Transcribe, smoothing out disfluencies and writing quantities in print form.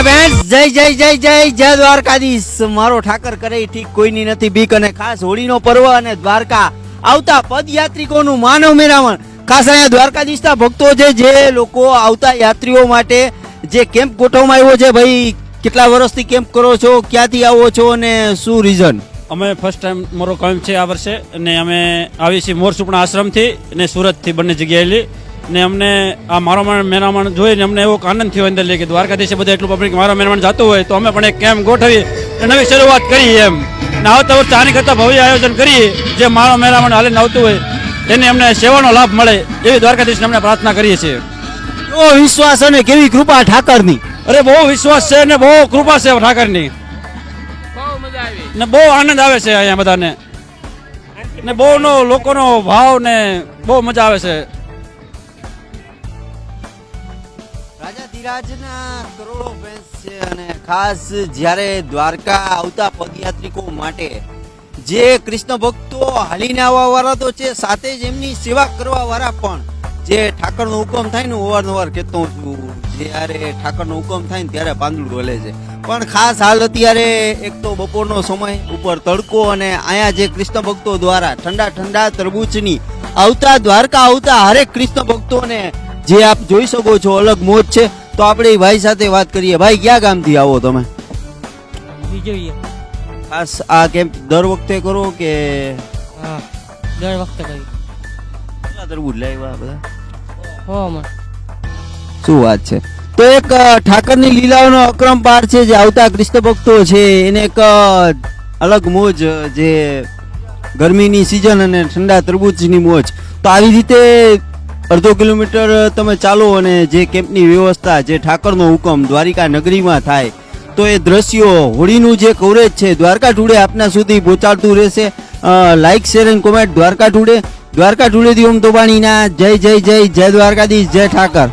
Friends જય જય જય જય જય દ્વારકાધીશ। મારો ઠાકર કરે ઠીક કોઈની નથી બીક। અને ખાસ હોળીનો પર્વ અને દ્વારકા આવતા પદયાત્રિકોનું માનવ મેળાવણ। ખાસ અહીંયા દ્વારકાધીશના ભક્તો છે જે લોકો આવતા યાત્રીઓ માટે જે કેમ્પ ગોઠવવામાં આવ્યો છે। ભાઈ કેટલા વર્ષથી કેમ્પ કરો છો, ક્યાંથી આવો છો અને શું રીઝન? અમે ફર્સ્ટ ટાઈમ મારો કેમ્પ છે આ વર્ષે અને અમે આવીએ છીએ મોરસુપણા આશ્રમથી અને સુરતથી બંને જગ્યાએ ને અમને આ મારો મેરામણ જોઈને અમને એવો આનંદ થયો અંદર કે દ્વારકાધીશે બધા એટલું પબ્લિક મારો મેરામણ જતું હોય તો અમે પણ એક કેમ્પ ગોઠવી નવી શરૂઆત કરીએ એમ ને આવતા વર્ષે આની કરતાં ભવ્ય આયોજન કરીએ જે મારો મેરામણ હાલીને આવતું હોય એને અમને સેવાનો લાભ મળે એવી દ્વારકાધીશને અમને પ્રાર્થના કરીએ છીએ। કેવો વિશ્વાસ અને કેવી કૃપા ઠાકરની? અરે બહુ વિશ્વાસ છે ને બહુ કૃપા છે ઠાકરની, ને બહુ આનંદ આવે છે અહીંયા બધાને ને બહુ નો લોકોનો ભાવ ને બહુ મજા આવે છે। રાજાધિરાજના કરોડો ફેન્સ છે અને ખાસ જ્યારે દ્વારકા આવતા પદયાત્રિકો માટે જે કૃષ્ણ ભક્તો હાલીને આવવા વાળા તો છે, સાથે જ એમની સેવા કરવા વાળા પણ જે ઠાકરનો હુકમ થાય ને અવારનવાર કહેતો છું, જ્યારે ઠાકરનો હુકમ થાય ને ત્યારે પાંદડું હલે છે। પણ ખાસ હાલ અત્યારે એક તો બપોરનો સમય, ઉપર તડકો અને અહીંયા જે કૃષ્ણ ભક્તો દ્વારા ઠંડા ઠંડા તરબૂચની આવતા દ્વારકા આવતા હરેક કૃષ્ણ ભક્તોને જે આપ જોઈ શકો છો અલગ મોજ છે। તો આપણે એ ભાઈ સાથે વાત કરીએ। ભાઈ ક્યાં ગામથી આવો તમે? ખાસ આ કેમ્પ દર વખતે કરો કે? હા, દર વખતે કરી। કેટલા તરબૂચ લાવ્યા બધા? હો માં શું વાત છે। તો એક ઠાકરની લીલાઓનો અક્રમ પાર છે, જે આવતા કૃષ્ણ ભક્તો છે એને એક અલગ મોજ, જે ગરમીની સિઝન અને ઠંડા તરબૂચની મોજ। તો આવી રીતે અડધો કિલોમીટર તમે ચાલો અને જે કેમ્પની વ્યવસ્થા, જે ઠાકરનો હુકમ દ્વારિકા નગરીમાં થાય તો એ દ્રશ્યો, હોળીનું જે કવરેજ છે દ્વારકા ટુડે આપના સુધી પહોંચાડતું રહેશે। Like, share and comment Dwarka today. Dwarka ટુડેથી ઓમ તોબાણીના જય જય જય જય દ્વારકાધીશ, જય ઠાકર।